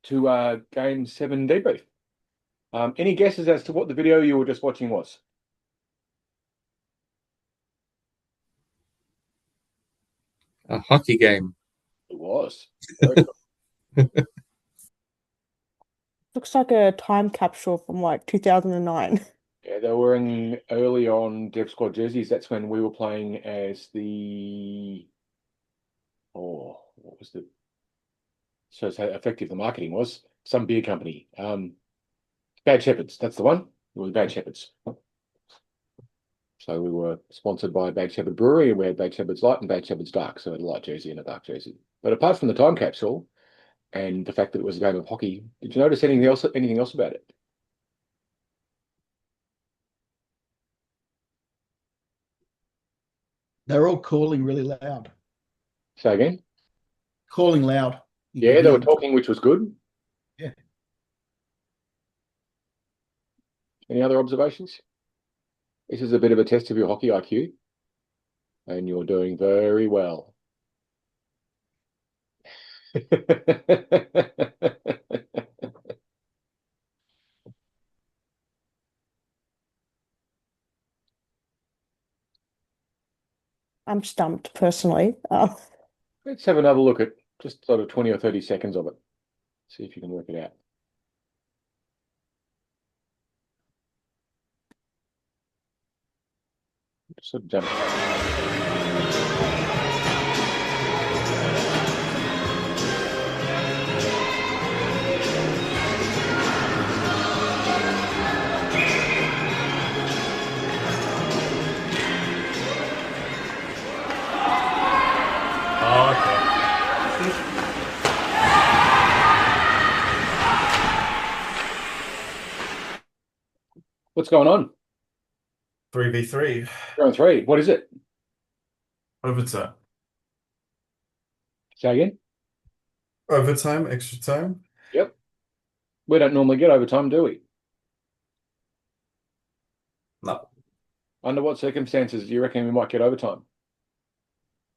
to Game 7 debrief. Any guesses as to what the video you were just watching was? A hockey game. It was. Very cool. Looks like a time capsule from like 2009. Yeah, they were wearing early on Dev Squad jerseys. That's when we were playing as what was the shows how effective the marketing was. Some beer company. Bad Shepherds, that's the one. It was Bad Shepherds. So we were sponsored by Bad Shepherd Brewery, and we had Bad Shepherd's Light and Bad Shepherd's Dark. So a light jersey and a dark jersey. But apart from the time capsule and the fact that it was a game of hockey, did you notice anything else about it? They're all calling really loud. Say again? Calling loud. You Yeah, could they hear were them. talking, which was good. Yeah. Any other observations? This is a bit of a test of your hockey IQ, and you're doing very well. I'm stumped personally. Let's have another look at just sort of 20 or 30 seconds of it. See if you can work it out. Just sort of jump. Oh, okay. What's going on? 3v3. Round three. What is it? Overtime. Say again? Overtime, extra time. Yep. We don't normally get overtime, do we? No. Under what circumstances do you reckon we might get overtime?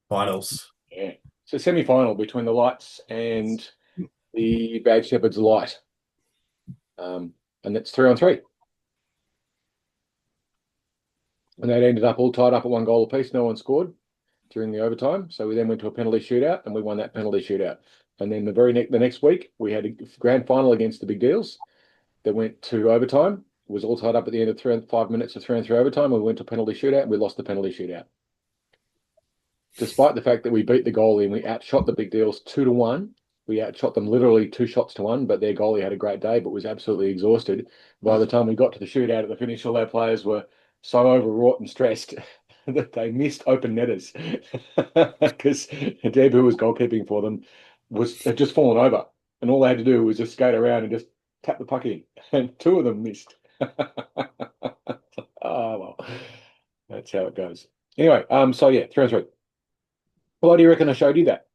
Finals. Yeah. It's a semi-final between the Lights and the Bad Shepherd's Light. And that's 3-on-3. And that ended up all tied up at 1 goal apiece. No one scored during the overtime. So we then went to a penalty shootout and we won that penalty shootout. And then the next week we had a grand final against the Big Deals that went to overtime. It was all tied up at the end of 5 minutes of 3-on-3 overtime. We went to penalty shootout and we lost the penalty shootout. Despite the fact that we beat the goalie and we outshot the Big Deals 2-1. We outshot them literally 2 shots to 1, but their goalie had a great day, but was absolutely exhausted. By the time we got to the shootout at the finish, all our players were so overwrought and stressed that they missed open netters because Deb, who was goalkeeping for them, had just fallen over, and all they had to do was just skate around and just tap the puck in, and 2 of them missed. Oh well, that's how it goes. Anyway, so yeah, 3-on-3. Why do you reckon I showed you that?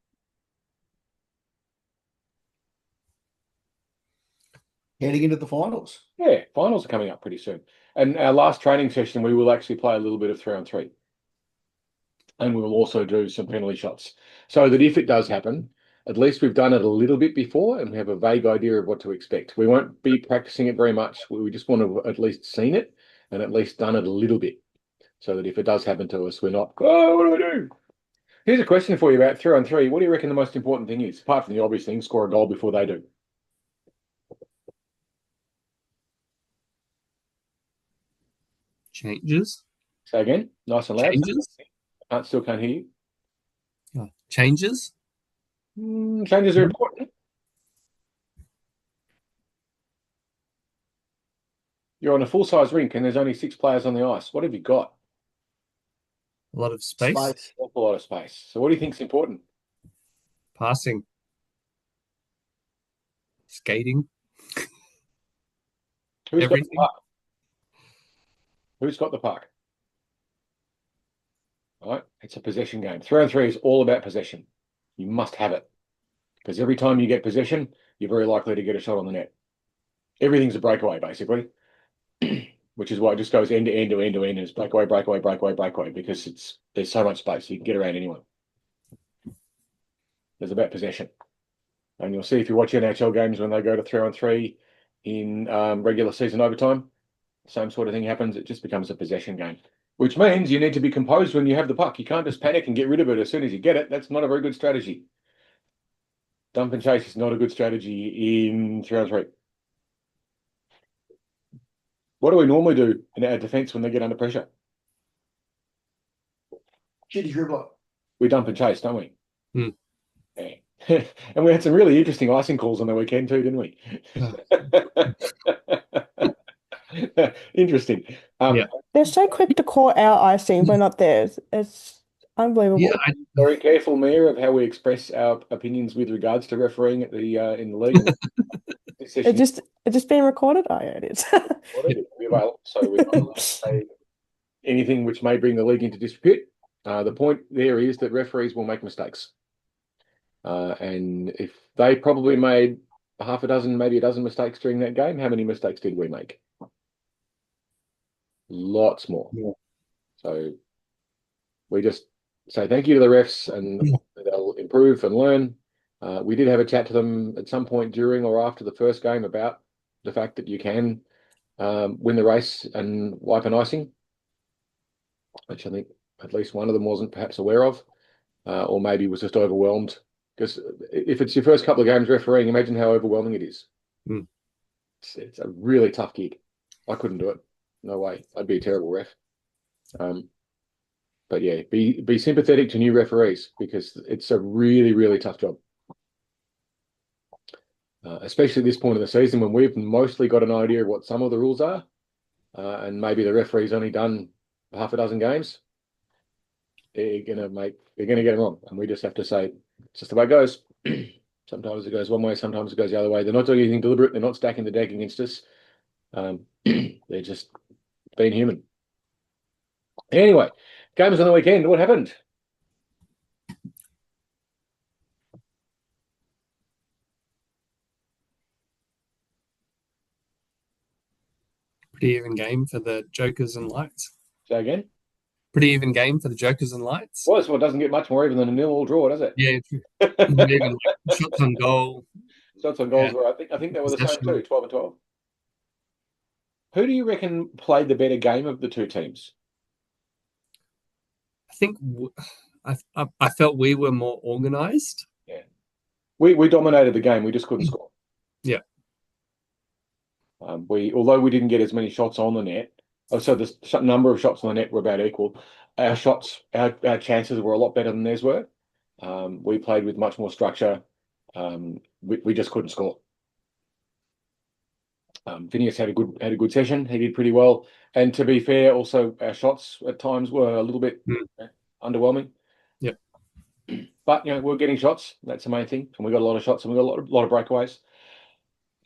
Heading into the finals. Yeah, finals are coming up pretty soon. And our last training session, we will actually play a little bit of 3-on-3. And we will also do some penalty shots. So that if it does happen, at least we've done it a little bit before and we have a vague idea of what to expect. We won't be practicing it very much. We just want to have at least seen it and at least done it a little bit. So that if it does happen to us, we're not, oh, what do I do? Here's a question for you about 3-on-3. What do you reckon the most important thing is, apart from the obvious thing, score a goal before they do? Changes. Say again, nice and loud. Changes. Still can't hear you. Changes. Changes are important. You're on a full-size rink and there's only 6 players on the ice. What have you got? A lot of space. Awful lot of space. So what do you think is important? Passing. Skating. Who's got the Everything. puck? Who's got the puck? All right, it's a possession game. 3-on-3 is all about possession. You must have it. Because every time you get possession, you're very likely to get a shot on the net. Everything's a breakaway, basically. Which is why it just goes end to end to end to end. It's breakaway, breakaway, breakaway, breakaway, because there's so much space. You can get around anyone. It's about possession. And you'll see if you watch NHL games when they go to 3-on-3 in regular season overtime, same sort of thing happens. It just becomes a possession game, which means you need to be composed when you have the puck. You can't just panic and get rid of it as soon as you get it. That's not a very good strategy. Dump and chase is not a good strategy in 3-on-3. What do we normally do in our defense when they get under pressure? Shitty dribbler. We dump and chase, don't we? Hmm. Yeah. And we had some really interesting icing calls on the weekend too, didn't we? Interesting. Yeah. They're so quick to call our icing, but not theirs. It's unbelievable. Yeah, Very careful, Mayor, of how we express our opinions with regards to refereeing at the in the league. This session It's just being recorded? Oh, yeah, it is. recorded, it'll be available, so we're not allowed to say anything which may bring the league into disrepute. The point there is that referees will make mistakes. And if they probably made half a dozen, maybe a dozen mistakes during that game, how many mistakes did we make? Lots more. Yeah. So we just say thank you to the refs and they'll improve and learn. We did have a chat to them at some point during or after the first game about the fact that you can win the race and wipe an icing, which I think at least one of them wasn't perhaps aware of, or maybe was just overwhelmed. Because if it's your first couple of games refereeing, imagine how overwhelming it is. Mm. It's a really tough gig. I couldn't do it. No way. I'd be a terrible ref. But yeah, be sympathetic to new referees because it's a really, really tough job. Especially at this point of the season when we've mostly got an idea of what some of the rules are, and maybe the referee's only done half a dozen games. They're gonna get it wrong, and we just have to say it's just the way it goes. Sometimes it goes one way, sometimes it goes the other way. They're not doing anything deliberate. They're not stacking the deck against us. They're just being human. Anyway, games on the weekend. What happened? pretty even game for the Jokers and Lights. Say again. Pretty even game for the Jokers and Lights. Well, it doesn't get much more even than a 0-0 draw, does it? Yeah, even like shots on goal. Shots on goals Yeah. were, I think they were the same Possession. too, 12 and 12. Who do you reckon played the better game of the two teams? I think I felt we were more organised. We dominated the game. We just couldn't score. Yeah. Although we didn't get as many shots on the net, so the number of shots on the net were about equal. Our chances were a lot better than theirs were. We played with much more structure. We just couldn't score. Phineas had a good session. He did pretty well. And to be fair, also our shots at times were a little bit underwhelming. Yep. But we're getting shots. That's the main thing. And we got a lot of shots and we got a lot of breakaways.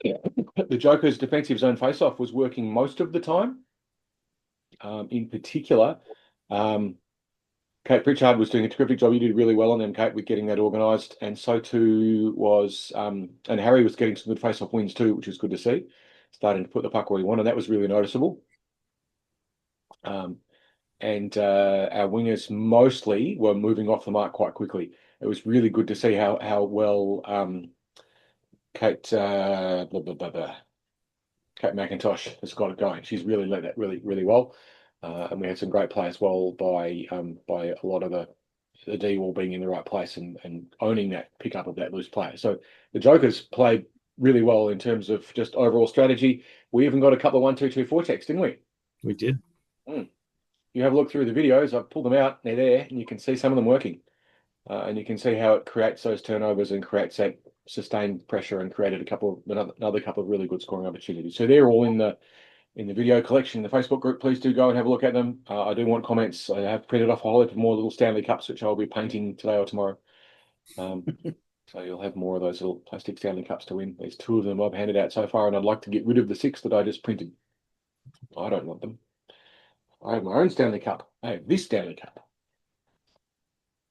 Yeah. The Joker's defensive zone face-off was working most of the time. In particular, Kate Pritchard was doing a terrific job. You did really well on them, Kate, with getting that organised. And so too was, and Harry was getting some good face-off wins too, which was good to see. Starting to put the puck where he wanted. That was really noticeable. And our wingers mostly were moving off the mark quite quickly. It was really good to see how well Kate Kate McIntosh has got it going. She's really led that really well. And we had some great play as well by a lot of the D wall being in the right place and owning that pickup of that loose player. So the Jokers played really well in terms of just overall strategy. We even got a couple of 1-2-2 4-checks, didn't we? We did. You have a look through the videos. I've pulled them out. They're there, and you can see some of them working. And you can see how it creates those turnovers and creates that sustained pressure and created another couple of really good scoring opportunities. So they're all in the video collection, the Facebook group. Please do go and have a look at them. I do want comments. I have printed off a whole heap of more little Stanley Cups, which I'll be painting today or tomorrow. So you'll have more of those little plastic Stanley Cups to win. There's 2 of them I've handed out so far, and I'd like to get rid of the 6 that I just printed. I don't want them. I have my own Stanley Cup. I have this Stanley Cup.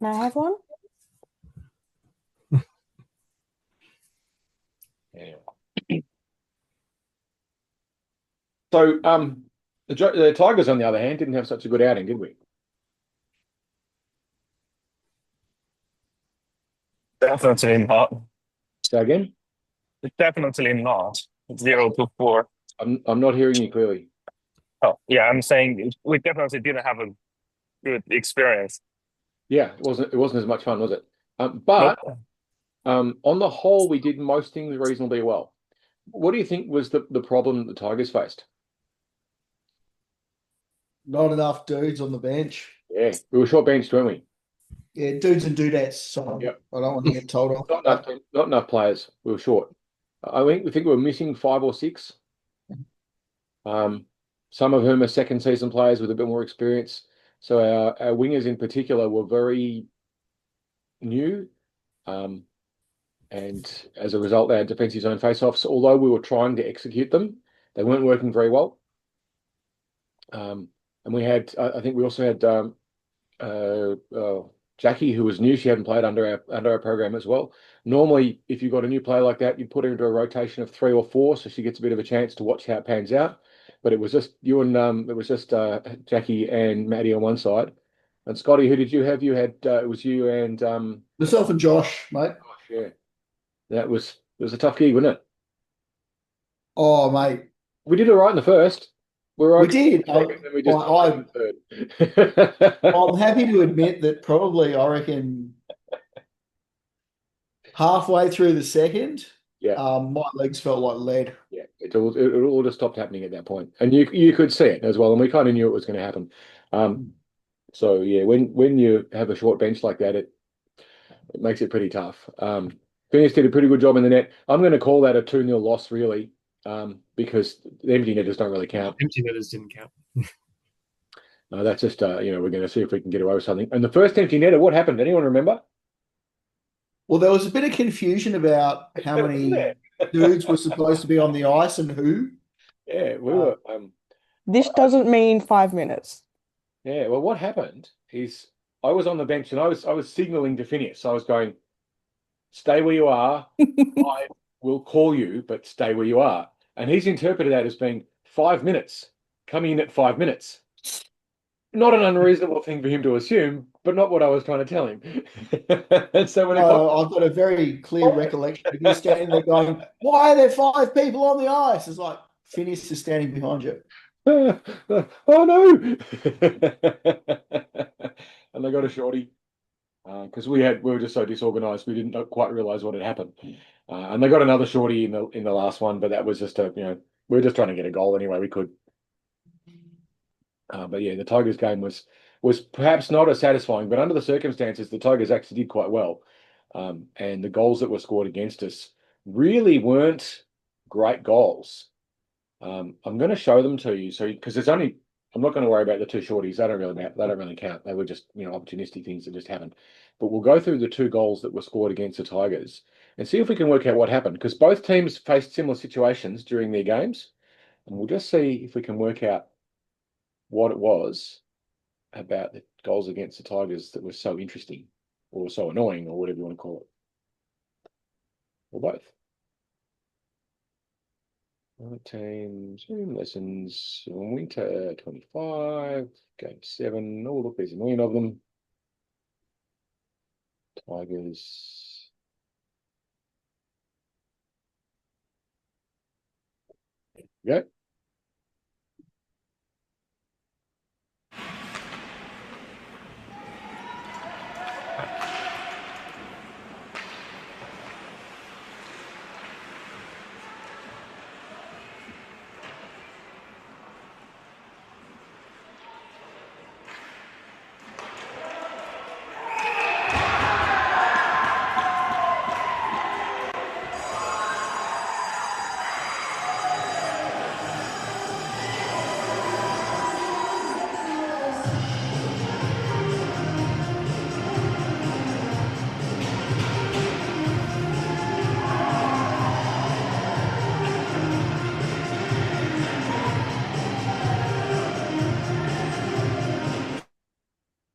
May I have one? Anyway. So the Tigers, on the other hand, didn't have such a good outing, did we? Definitely not. So again, Definitely not 0-4. I'm not hearing you clearly. Oh, yeah, I'm saying we definitely didn't have a good experience. Yeah, it wasn't as much fun, was it? But Nope. on the whole, we did most things reasonably well. What do you think was the problem that the Tigers faced? Not enough dudes on the bench. Yeah, we were short benched, weren't we? Yeah, dudes and dudettes. So Yep. I don't want to get told off. Not enough players. We were short. We think we were missing 5 or 6. Some of whom are second season players with a bit more experience. So our wingers in particular were very new. And as a result, they had defensive zone face-offs. Although we were trying to execute them, they weren't working very well. And we had, I think we also had Jackie, who was new. She hadn't played under our program as well. Normally, if you've got a new player like that, you put her into a rotation of 3 or 4, so she gets a bit of a chance to watch how it pans out. But it was just you and it was just Jackie and Maddie on one side. And Scotty, who did you have? You had it was you and Myself and Josh, mate. gosh, yeah. It was a tough gig, wasn't it? Oh, mate. We did all right in the first. We did. And then we just I'm third. happy to admit that probably, I reckon, halfway through the second, Yeah. my legs felt like lead. Yeah, it all just stopped happening at that point, and you could see it as well, and we kind of knew it was going to happen. So yeah, when you have a short bench like that, it makes it pretty tough. Phineas did a pretty good job in the net. I'm going to call that a 2-0 loss, really, because the empty netters don't really count. Empty netters didn't count. That's just we're going to see if we can get away with something. And the first empty netter, what happened? Anyone remember? Well, there was a bit of confusion about how many dudes were supposed to be on the ice and who. Yeah, we were. This doesn't mean 5 minutes. Yeah, well, what happened is I was on the bench and I was signaling to Phineas. I was going, "Stay where you are. I will call you, but stay where you are." And he's interpreted that as being 5 minutes, coming in at 5 minutes. Not an unreasonable thing for him to assume, but not what I was trying to tell him. And so when I've got a very clear recollection of you standing there going, "Why are there 5 people on the ice?" It's like Phineas is standing behind you. oh no! And they got a shorty because we were just so disorganized we didn't quite realize what had happened. And they got another shorty in the last one, but that was just we were just trying to get a goal anyway we could. But yeah, the Tigers game was perhaps not as satisfying, but under the circumstances, the Tigers actually did quite well. And the goals that were scored against us really weren't great goals. I'm going to show them to you, because I'm not going to worry about the 2 shorties. They don't really count. They were just opportunistic things that just happened. But we'll go through the 2 goals that were scored against the Tigers and see if we can work out what happened, because both teams faced similar situations during their games, and we'll just see if we can work out what it was about the goals against the Tigers that was so interesting or so annoying or whatever you want to call it. Or both. Teams, lessons, winter 25, game 7. Oh, look, there's a million of them. Tigers. There we go.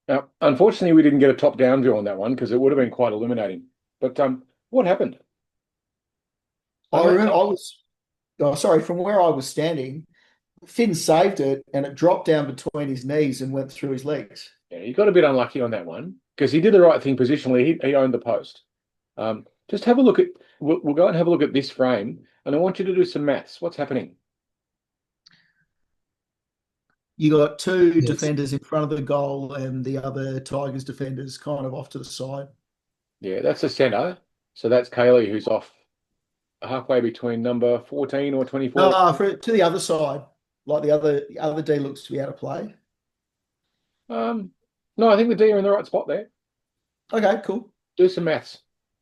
Now, unfortunately, we didn't get a top-down view on that one because it would have been quite illuminating. But what happened? I remember from where I was standing, Finn saved it and it dropped down between his knees and went through his legs. Yeah, he got a bit unlucky on that one because he did the right thing positionally. He owned the post. Just have a look at. We'll go and have a look at this frame, and I want you to do some maths. What's happening? You got two Yes. defenders in front of the goal and the other Tigers defenders kind of off to the side. Yeah, that's the centre. So that's Kaylee, who's off halfway between number 14 or 24. To the other side, like the other D looks to be out of play. No, I think the D are in the right spot there. Okay, cool. Do some maths,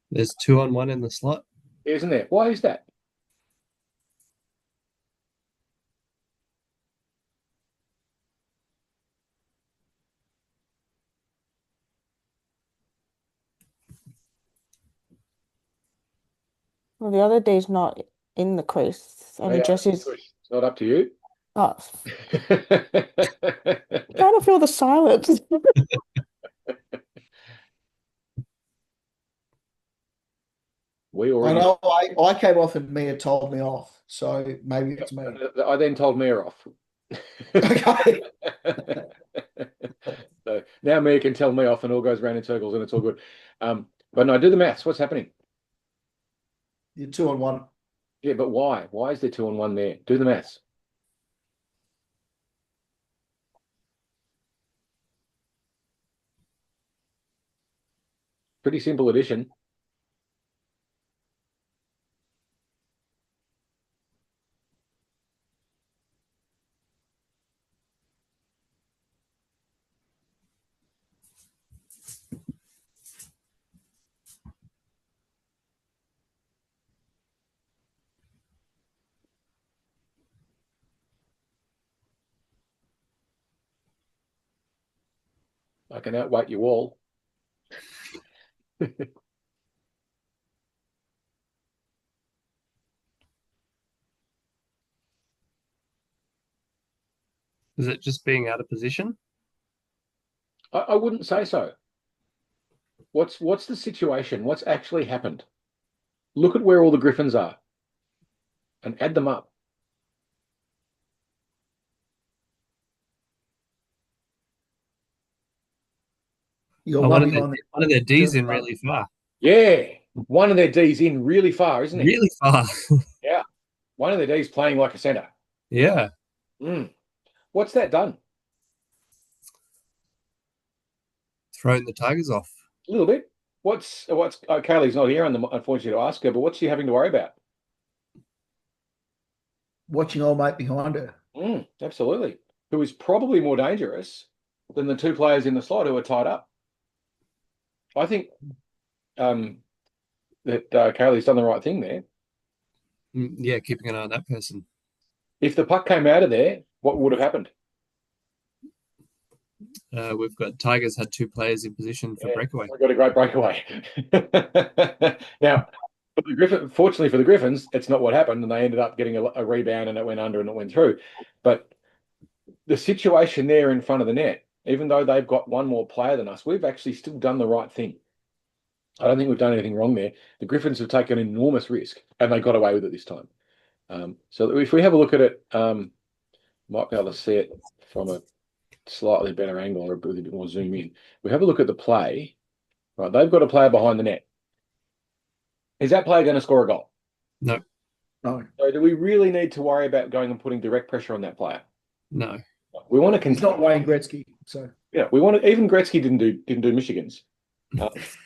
There's 2-on-1 in the slot. isn't there? Why is that? Well, the other D's not in the crease. Only Yeah, Jesse's. it's not up to you. Oh, trying to feel the silence. We I already. know I came off and Mia told me off, so maybe it's me. I then told Mia off. Okay. So now Mia can tell me off, and all goes round in circles, and it's all good. But no, do the maths. What's happening? You're 2-on-1. Yeah, but why? Why is there 2-on-1 there? Do the maths. Pretty simple addition. I can outweight you all. Is it just being out of position? I wouldn't say so. What's the situation? What's actually happened? Look at where all the Griffins are and add them up. You Oh, got one one of their, behind one of their D's in really far. Yeah, one of their D's in really far, isn't he? Really far. Yeah, one of their D's playing like a centre. Yeah. What's that done? Throwing the Tigers off. A little bit. What's Kaylee's not here, unfortunately, to ask her, but what's she having to worry about? watching old mate behind her. Absolutely. Who is probably more dangerous than the two players in the slot who are tied up. I think that Kaylee's done the right thing there. Yeah, keeping an eye on that person. If the puck came out of there, what would have happened? We've got Tigers had two players in position for breakaway. We've got a great breakaway. Now, fortunately for the Griffins, it's not what happened, and they ended up getting a rebound, and it went under and it went through. But the situation there in front of the net, even though they've got one more player than us, we've actually still done the right thing. I don't think we've done anything wrong there. The Griffins have taken an enormous risk, and they got away with it this time. So if we have a look at it, might be able to see it from a slightly better angle or with a bit more zoom in. We have a look at the play. Right, they've got a player behind the net. Is that player going to score a goal? No. No. So do we really need to worry about going and putting direct pressure on that player? No. We want to He's not Wayne Gretzky, so Yeah, we want to. Even Gretzky didn't do Michigan's.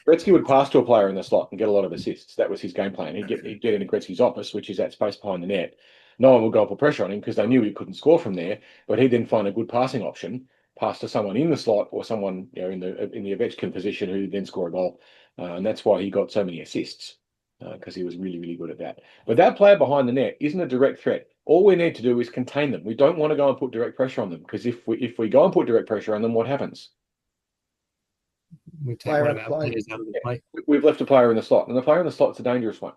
Gretzky would pass to a player in the slot and get a lot of assists. That was his game plan. He'd get into Gretzky's office, which is that space behind the net. No one would go for pressure on him because they knew he couldn't score from there. But he'd then find a good passing option, pass to someone in the slot or someone in the Ovechkin position who then score a goal. And that's why he got so many assists because he was really, really good at that. But that player behind the net isn't a direct threat. All we need to do is contain them. We don't want to go and put direct pressure on them because if we go and put direct pressure on them, what happens? We take one of our players out of the play. We've left a player in the slot, and the player in the slot's a dangerous one.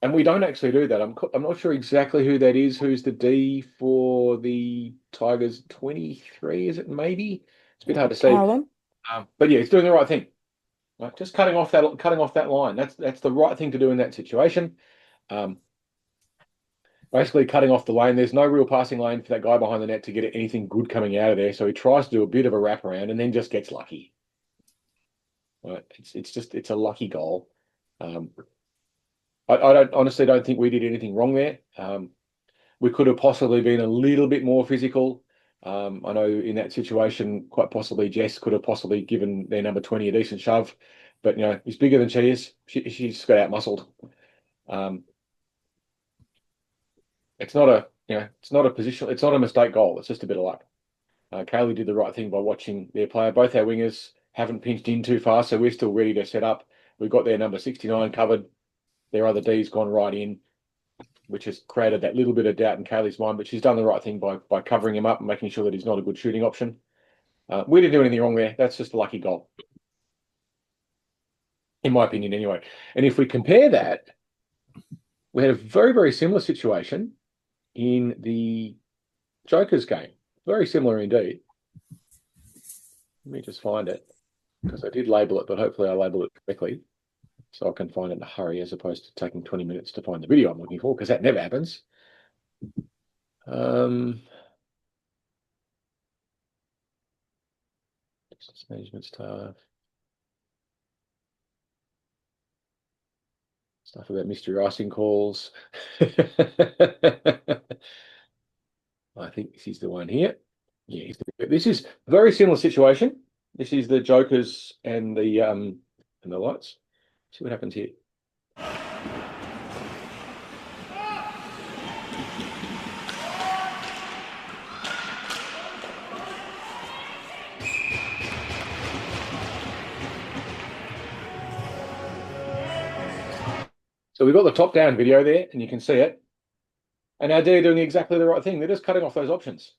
And we don't actually do that. I'm not sure exactly who that is. Who's the D for the Tigers? 23, is it? Maybe it's a bit hard to see. Alan? But yeah, it's doing the right thing. Right? Just cutting off that line. That's the right thing to do in that situation. Basically cutting off the lane. There's no real passing lane for that guy behind the net to get anything good coming out of there. So he tries to do a bit of a wraparound and then just gets lucky. Right? It's a lucky goal. I honestly don't think we did anything wrong there. We could have possibly been a little bit more physical. I know in that situation, quite possibly Jess could have possibly given their number 20 a decent shove, but he's bigger than she is. She's got out muscled. It's not a position. It's not a mistake goal. It's just a bit of luck. Kaylee did the right thing by watching their player. Both our wingers haven't pinched in too far, so we're still ready to set up. We've got their number 69 covered. Their other D's gone right in, which has created that little bit of doubt in Kaylee's mind, but she's done the right thing by covering him up and making sure that he's not a good shooting option. We didn't do anything wrong there. That's just a lucky goal, in my opinion, anyway. And if we compare that, we had a very, very similar situation in the Jokers game. Very similar indeed. Let me just find it, because I did label it, but hopefully I labeled it correctly so I can find it in a hurry as opposed to taking 20 minutes to find the video I'm looking for, because that never happens. Business management stuff about mystery icing calls. I think this is the one here. Yeah, this is a very similar situation. This is the Jokers and the lights. See what happens here. So we've got the top-down video there, and you can see it. And our D are doing exactly the right thing. They're just cutting off those options.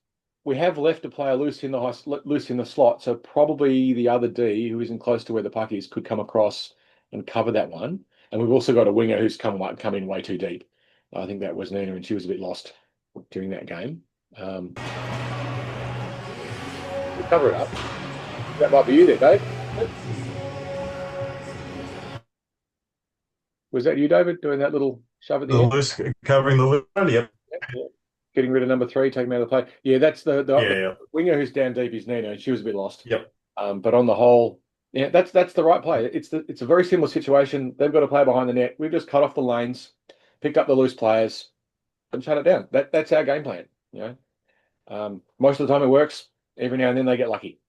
We have left a player loose in the slot, so probably the other D, who isn't close to where the puck is, could come across and cover that one. And we've also got a winger who's come in way too deep. I think that was Nina, and she was a bit lost during that game. We'll cover it up. That might be you there, Dave. Was that you, David, doing that little shove at the end? Loose, covering the loose, yep. Yeah. Getting rid of number 3, taking him out of the play. Yeah, that's the winger who's down deep is Nina, and she was a bit lost. Yep. But on the whole, yeah, that's the right play. It's a very similar situation. They've got a player behind the net. We've just cut off the lanes, picked up the loose players, and shut it down. That's our game plan. Most of the time it works. Every now and then they get lucky.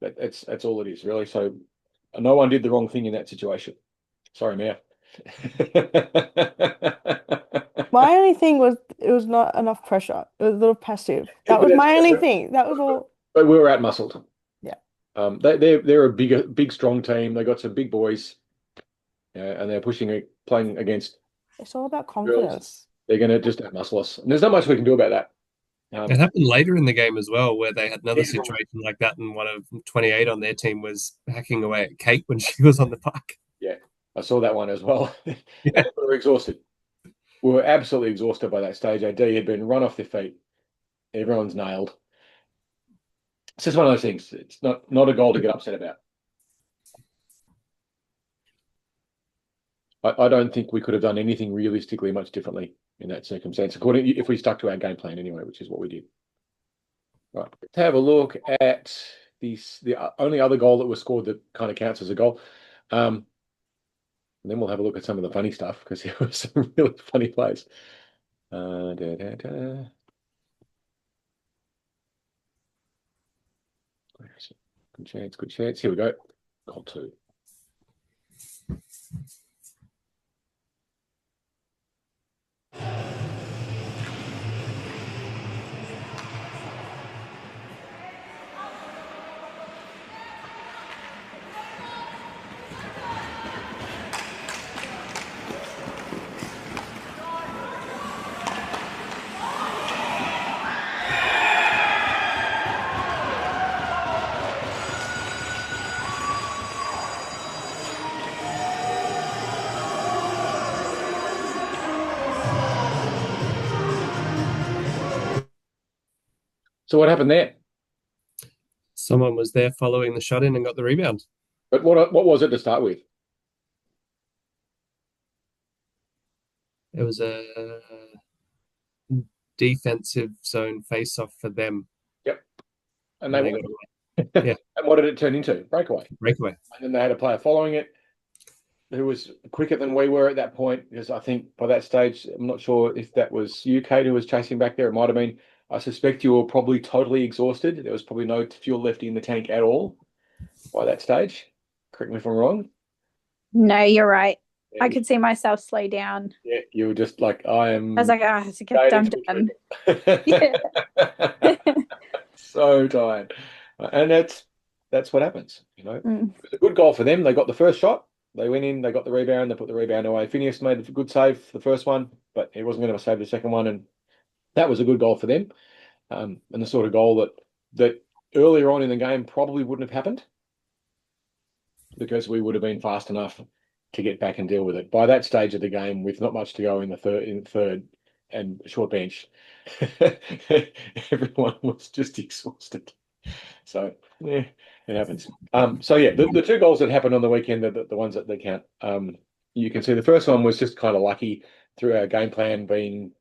That's all it is, really. So no one did the wrong thing in that situation. Sorry, Mia. My only thing was it was not enough pressure. It was a little passive. That was my only thing. That was all. But we were out-muscled. Yeah. They're a big, strong team. They got some big boys, and they're playing against. It's all about confidence. They're going to just out-muscle us. And there's not much we can do about that. It happened later in the game as well, where they had another situation like that, and one of 28 on their team was hacking away at Kate when she was on the puck. Yeah, I saw that one as well. Yeah. We were exhausted. We were absolutely exhausted by that stage. AD had been run off their feet. Everyone's nailed. It's just one of those things. It's not a goal to get upset about. I don't think we could have done anything realistically much differently in that circumstance, if we stuck to our game plan anyway, which is what we did. Right, let's have a look at the only other goal that was scored that kind of counts as a goal. And then we'll have a look at some of the funny stuff, because there were some really funny plays. Good chance. Here we go. Goal 2. So what happened there? Someone was there following the shot in and got the rebound. But what was it to start with? It was a defensive zone face-off for them. Yep. And they got won. away. Yeah. And what did it turn into? Breakaway. Breakaway. And then they had a player following it who was quicker than we were at that point, because I think by that stage, I'm not sure if that was you, Kate, who was chasing back there. It might have been. I suspect you were probably totally exhausted. There was probably no fuel left in the tank at all by that stage. Correct me if I'm wrong. No, you're right. Yeah, I could see myself slow down. yeah, you were just like, I am. I was like, oh, it's okay, I'm done. Yeah. So tired. And that's what happens, you know. Mm. It was a good goal for them. They got the first shot. They went in, they got the rebound, they put the rebound away. Phineas made a good save for the first one, but he wasn't going to save the second one. And that was a good goal for them. And the sort of goal that earlier on in the game probably wouldn't have happened because we would have been fast enough to get back and deal with it. By that stage of the game, with not much to go in the third and short bench, everyone was just exhausted. So yeah, it happens. So yeah, the two goals that happened on the weekend, the ones that they count. You can see the first one was just kind of lucky through our game plan being.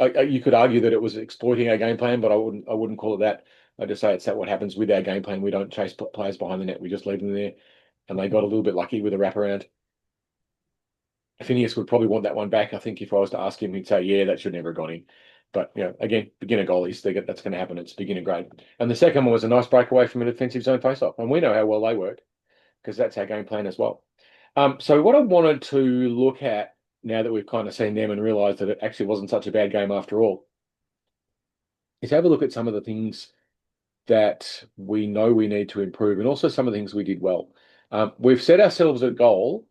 You could argue that it was exploiting our game plan, but I wouldn't call it that. I just say it's that what happens with our game plan. We don't chase players behind the net. We just leave them there, and they got a little bit lucky with a wraparound. Phineas would probably want that one back. I think if I was to ask him, he'd say, yeah, that should never have gone in. But, you know, again, beginner goalies, that's going to happen. It's beginner grade. And the second one was a nice breakaway from a defensive zone face-off. And we know how well they work because that's our game plan as well. So what I wanted to look at now that we've kind of seen them and realised that it actually wasn't such a bad game after all is have a look at some of the things that we know we need to improve and also some of the things we did well. We've set ourselves a goal,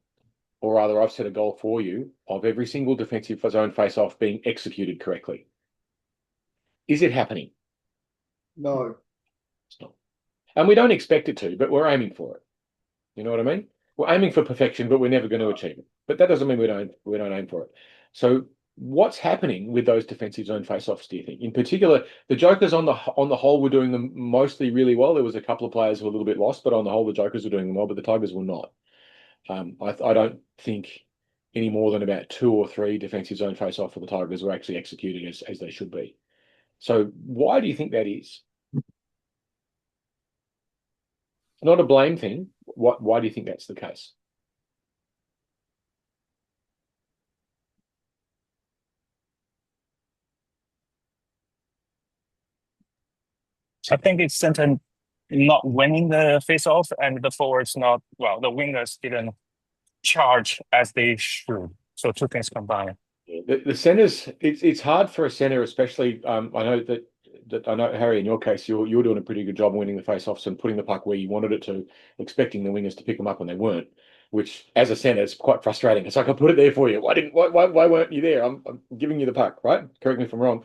or rather I've set a goal for you, of every single defensive zone face-off being executed correctly. Is it happening? No. It's not. And we don't expect it to, but we're aiming for it. You know what I mean? We're aiming for perfection, but we're never going to achieve it. But that doesn't mean we don't aim for it. So what's happening with those defensive zone face-offs, do you think? In particular, the Jokers on the whole were doing them mostly really well. There was a couple of players who were a little bit lost, but on the whole, the Jokers were doing them well, but the Tigers were not. I don't think any more than about 2 or 3 defensive zone face-off for the Tigers were actually executed as they should be. So why do you think that is? Not a blame thing. Why do you think that's the case? I think it's Centre not winning the face-off and the forwards not, well, the wingers didn't charge as they should. So two things combined. The centers, it's hard for a center, especially. I know that I know, Harry, in your case, you're doing a pretty good job winning the face-offs and putting the puck where you wanted it to, expecting the wingers to pick them up when they weren't. Which, as a center, is quite frustrating. It's like, I put it there for you. Why weren't you there? I'm giving you the puck, right? Correct me if I'm wrong.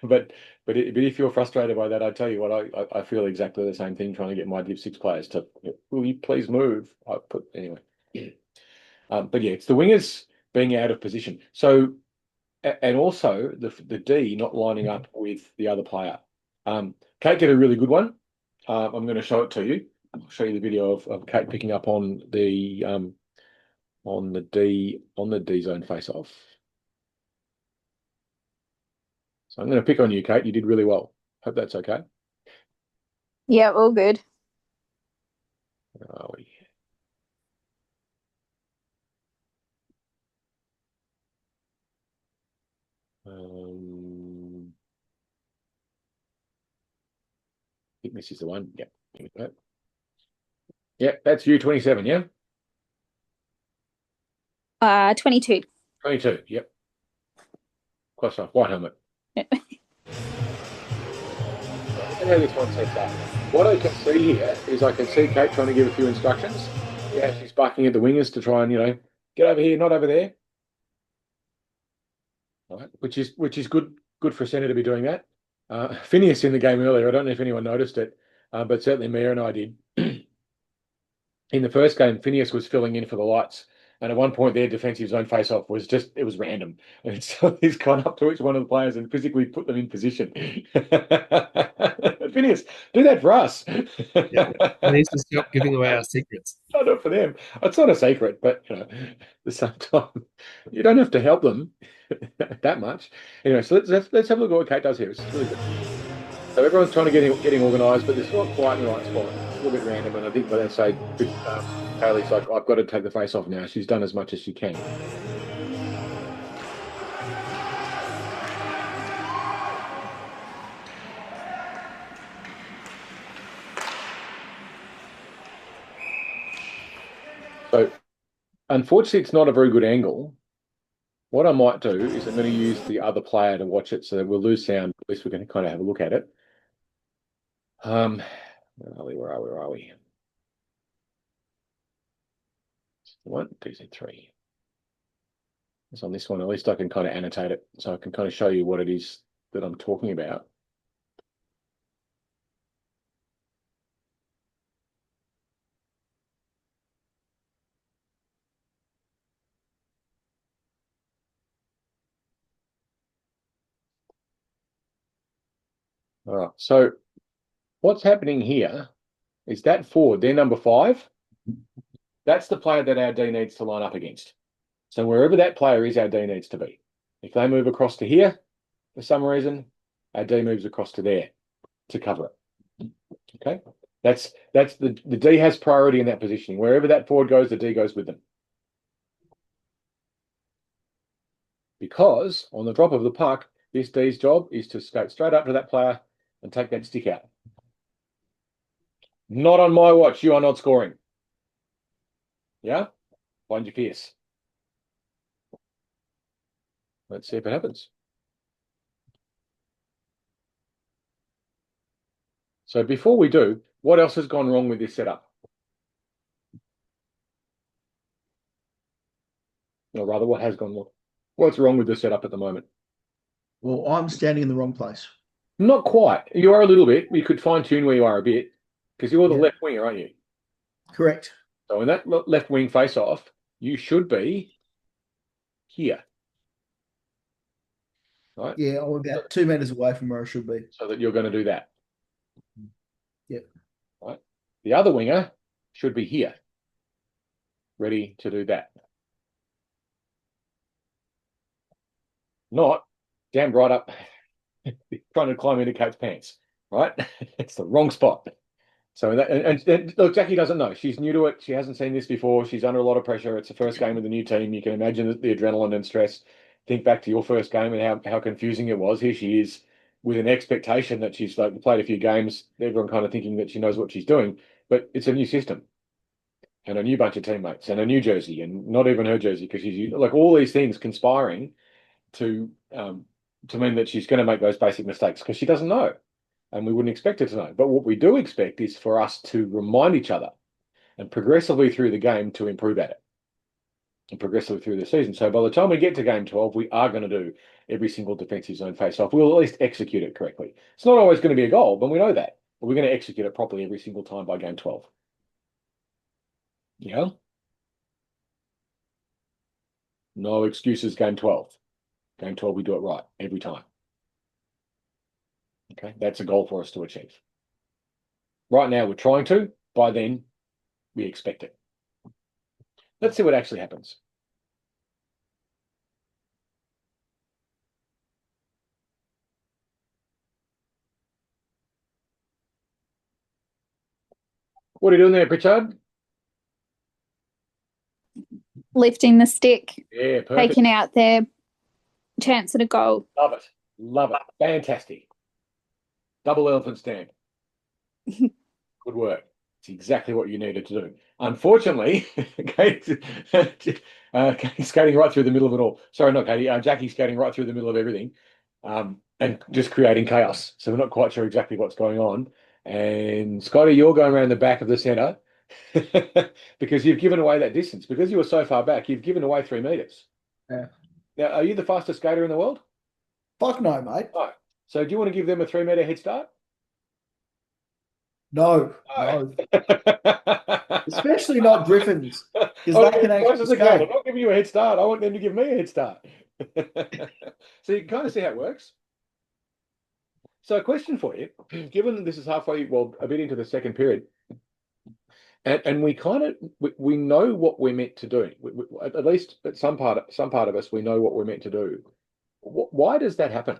But if you're frustrated by that, I tell you what, I feel exactly the same thing trying to get my Div 6 players to, will you please move? Anyway. But yeah, it's the wingers being out of position. So, and also the D not lining up with the other player. Kate did a really good one. I'm going to show it to you. I'll show you the video of Kate picking up on the D zone face-off. So I'm going to pick on you, Kate. You did really well. Hope that's okay. Yeah, all good. Where are we? I think this is the one. Yeah. Here we go. Yeah, that's you, 27, yeah? 22. 22, yep. Close enough. White helmet. Yeah. And how this one sets up. What I can see here is I can see Kate trying to give a few instructions. Yeah, she's barking at the wingers to try and, get over here, not over there. All right, which is good for a centre to be doing that. Phineas in the game earlier, I don't know if anyone noticed it, but certainly Mia and I did. In the first game, Phineas was filling in for the Lights. And at one point, their defensive zone face-off was it was random. And so he's gone up to each one of the players and physically put them in position. Phineas, do that for us. Yeah, he needs to stop giving away our secrets. Not for them. It's not a secret, but at the same time, you don't have to help them that much. Anyway, so let's have a look at what Kate does here. It's really good. So everyone's trying to getting organised, but it's not quite in the right spot. It's a little bit random, and I think, but they say, Kaylee's like, I've got to take the face off now. She's done as much as she can. So, unfortunately, it's not a very good angle. What I might do is I'm going to use the other player to watch it so that we'll lose sound. At least we can kind of have a look at it. Where are we? 1, 2, 3. It's on this one. At least I can kind of annotate it so I can kind of show you what it is that I'm talking about. All right. So what's happening here is that forward, they're number 5. That's the player that our D needs to line up against. So wherever that player is, our D needs to be. If they move across to here, for some reason, our D moves across to there to cover it. Okay, that's the D has priority in that positioning. Wherever that forward goes, the D goes with them. Because on the drop of the puck, this D's job is to skate straight up to that player and take that stick out. Not on my watch. You are not scoring. Yeah, find your fierce. Let's see if it happens. So before we do, what else has gone wrong with this setup? Or rather, what has gone wrong? What's wrong with the setup at the moment? Well, I'm standing in the wrong place. Not quite. You are a little bit. You could fine tune where you are a bit because you're the Yeah. left winger, aren't you? Correct. So in that left wing face off, you should be here. Right? Yeah, I'm about 2 meters away from where I should be. So that you're going to do that. Yep. Right. The other winger should be here, ready to do that. Not jammed right up, trying to climb into Kate's pants. Right? It's the wrong spot. So and look, Jackie doesn't know. She's new to it. She hasn't seen this before. She's under a lot of pressure. It's the first game with the new team. You can imagine the adrenaline and stress. Think back to your first game and how confusing it was. Here she is with an expectation that she's like played a few games. Everyone kind of thinking that she knows what she's doing, but it's a new system and a new bunch of teammates and a new jersey and not even her jersey because she's like all these things conspiring to mean that she's going to make those basic mistakes because she doesn't know. And we wouldn't expect her to know. But what we do expect is for us to remind each other and progressively through the game to improve at it and progressively through the season. So by the time we get to game 12, we are going to do every single defensive zone face-off. We'll at least execute it correctly. It's not always going to be a goal, but we know that. But we're going to execute it properly every single time by game 12. Yeah? No excuses game 12. Game 12, we do it right every time. Okay, that's a goal for us to achieve. Right now, we're trying to. By then, we expect it. Let's see what actually happens. What are you doing there, Pritchard? Lifting the stick, Yeah, perfect. taking out their chance at a goal. Love it. Love it. Fantastic. Double elephant stand. Good work. It's exactly what you needed to do. Unfortunately, Katie's skating right through the middle of it all. Sorry, not Katie. Jackie's skating right through the middle of everything and just creating chaos. So we're not quite sure exactly what's going on. And Scotty, you're going around the back of the centre because you've given away that distance. Because you were so far back, you've given away 3 meters. Yeah. Now, are you the fastest skater in the world? Fuck no, mate. No. So do you want to give them a 3 meter head start? No. Especially not Griffins. Because they can actually skate. I'm not giving you a head start. I want them to give me a head start. So you can kind of see how it works. So a question for you, given this is halfway, well, a bit into the second period, and we kind of we know what we're meant to do. At least at some part of us, we know what we're meant to do. Why does that happen?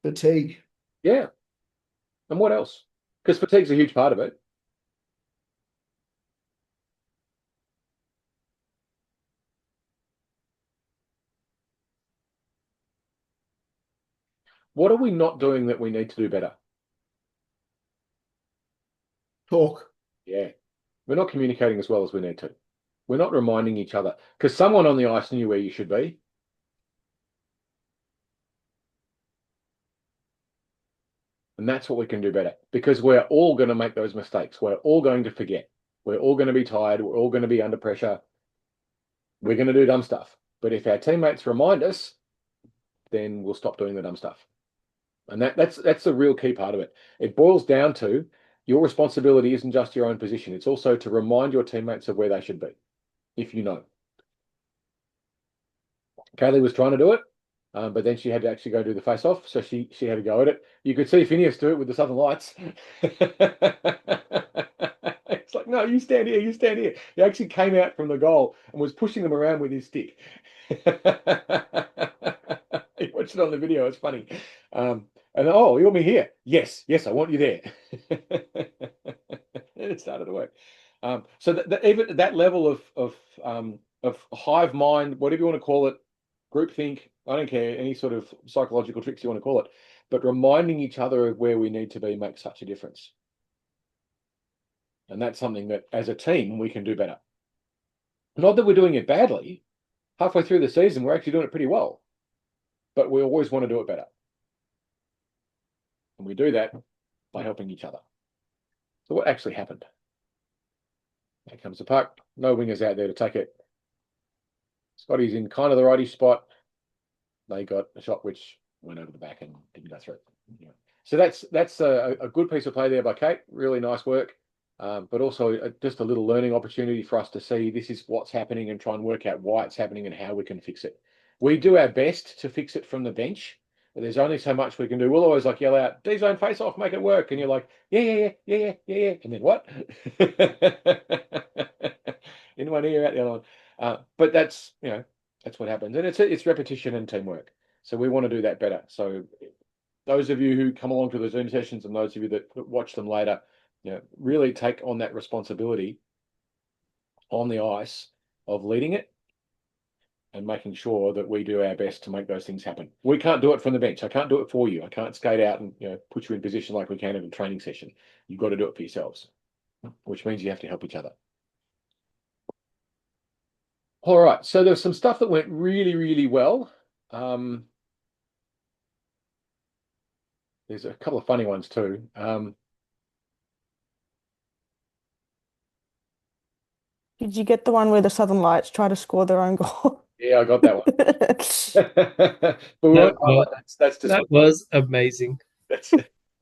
Fatigue. Yeah. And what else? Because fatigue's a huge part of it. What are we not doing that we need to do better? Talk. Yeah. We're not communicating as well as we need to. We're not reminding each other because someone on the ice knew where you should be. And that's what we can do better because we're all going to make those mistakes. We're all going to forget. We're all going to be tired. We're all going to be under pressure. We're going to do dumb stuff. But if our teammates remind us, then we'll stop doing the dumb stuff. And that's the real key part of it. It boils down to your responsibility isn't just your own position. It's also to remind your teammates of where they should be, if you know. Kaylee was trying to do it, but then she had to actually go do the face-off, so she had to go at it. You could see Phineas do it with the Southern Lights. It's like, no, you stand here, you stand here. He actually came out from the goal and was pushing them around with his stick. You watch it on the video, it's funny. And oh, you want me here? Yes, I want you there. And it started to work. So that even that level of hive mind, whatever you want to call it, groupthink, I don't care, any sort of psychological tricks you want to call it, but reminding each other of where we need to be makes such a difference. And that's something that as a team we can do better. Not that we're doing it badly. Halfway through the season, we're actually doing it pretty well. But we always want to do it better. And we do that by helping each other. So what actually happened? Here comes the puck. No wingers out there to take it. Scotty's in kind of the righty spot. They got a shot which went over the back and didn't go through. Yeah. So that's a good piece of play there by Kate. Really nice work. But also just a little learning opportunity for us to see this is what's happening and try and work out why it's happening and how we can fix it. We do our best to fix it from the bench, but there's only so much we can do. We'll always like yell out, D-zone face off, make it work. And you're like, yeah. And then what? In one ear, out the other one. But that's what happens. And it's repetition and teamwork. So we want to do that better. So those of you who come along to the Zoom sessions and those of you that watch them later, really take on that responsibility on the ice of leading it and making sure that we do our best to make those things happen. We can't do it from the bench. I can't do it for you. I can't skate out and put you in position like we can in a training session. You've got to do it for yourselves, which means you have to help each other. All right. So there's some stuff that went really, really well. There's a couple of funny ones too. Did you get the one where the Southern Lights try to score their own goal? Yeah, I got that one. But that's just that was amazing. I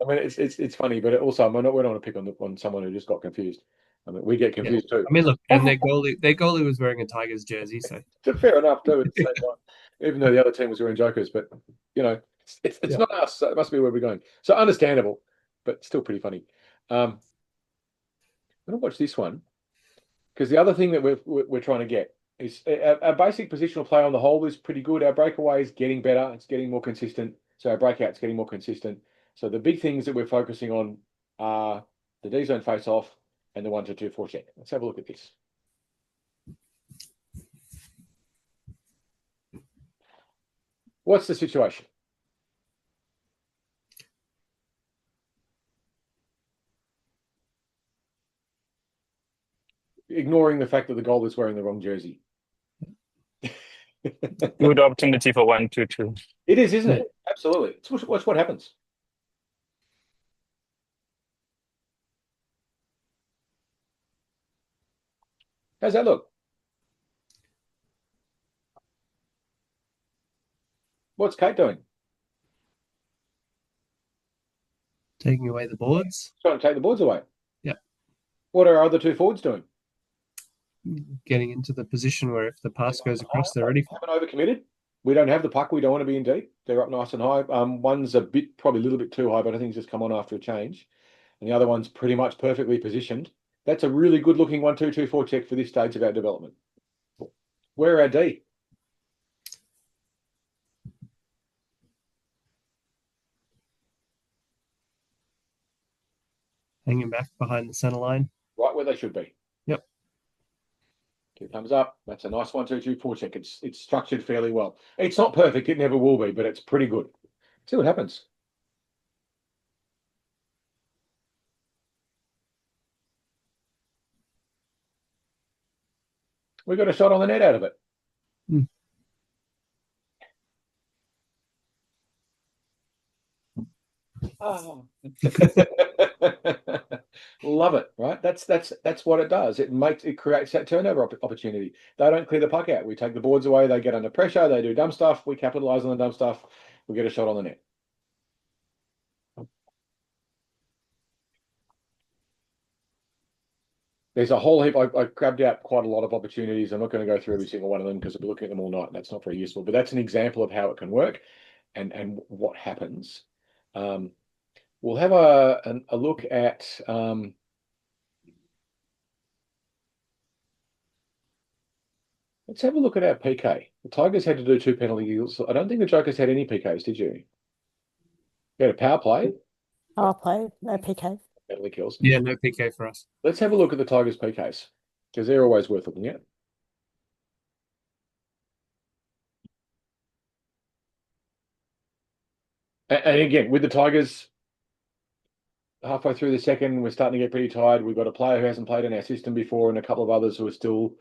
mean, it's funny, but also we don't want to pick on someone who just got confused. I mean, we get confused too. I mean, look, and their goalie was wearing a Tigers jersey, so fair enough too. At the same time, even though the other team was wearing Jokers, but it's not us. So it must be where we're going. So understandable, but still pretty funny. I'm gonna watch this one because the other thing that we're trying to get is our basic positional play on the whole is pretty good. Our breakaway is getting better. It's getting more consistent. So our breakout's getting more consistent. So the big things that we're focusing on are the D-zone face-off and the 1-2 forecheck. Let's have a look at this. What's the situation? Ignoring the fact that the goal is wearing the wrong jersey. Good opportunity for 1-2-2. It is, isn't it? Absolutely. Watch what happens. How's that look? What's Kate doing? taking away the boards. Trying to take the boards away. Yeah. What are our other two forwards doing? Getting into the position where if the pass goes across, they're ready for it. Haven't overcommitted. We don't have the puck. We don't want to be in deep. They're up nice and high. One's probably a little bit too high, but I think it's just come on after a change. And the other one's pretty much perfectly positioned. That's a really good looking 1-2-2-4 check for this stage of our development. Where are our D? Hanging back behind the center line. Right where they should be. Yep. 2 thumbs up. That's a nice 1, 2, 3, 4 check. It's structured fairly well. It's not perfect. It never will be, but it's pretty good. See what happens. We got a shot on the net out of it. Oh. Love it, right? That's what it does. It creates that turnover opportunity. They don't clear the puck out. We take the boards away. They get under pressure. They do dumb stuff. We capitalize on the dumb stuff. We get a shot on the net. There's a whole heap. I grabbed out quite a lot of opportunities. I'm not going to go through every single one of them because I'll be looking at them all night, and that's not very useful. But that's an example of how it can work and what happens. We'll have a look at let's have a look at our PK. The Tigers had to do 2 penalty kills. I don't think the Jokers had any PKs, did you? You had a power play, Power play, no PK. penalty kills. Yeah, no PK for us. Let's have a look at the Tigers PKs because they're always worth looking at. And again, with the Tigers, halfway through the second, we're starting to get pretty tired. We've got a player who hasn't played in our system before and a couple of others who are still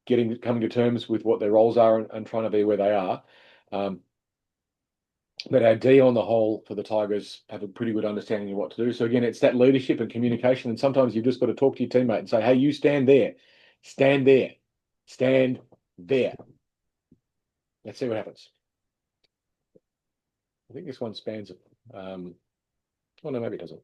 coming to terms with what their roles are and trying to be where they are. But our D on the whole for the Tigers have a pretty good understanding of what to do. So again, it's that leadership and communication. And sometimes you've just got to talk to your teammate and say, hey, you stand there, stand there, stand there. Let's see what happens. I think this one spans it. Oh no, maybe it doesn't.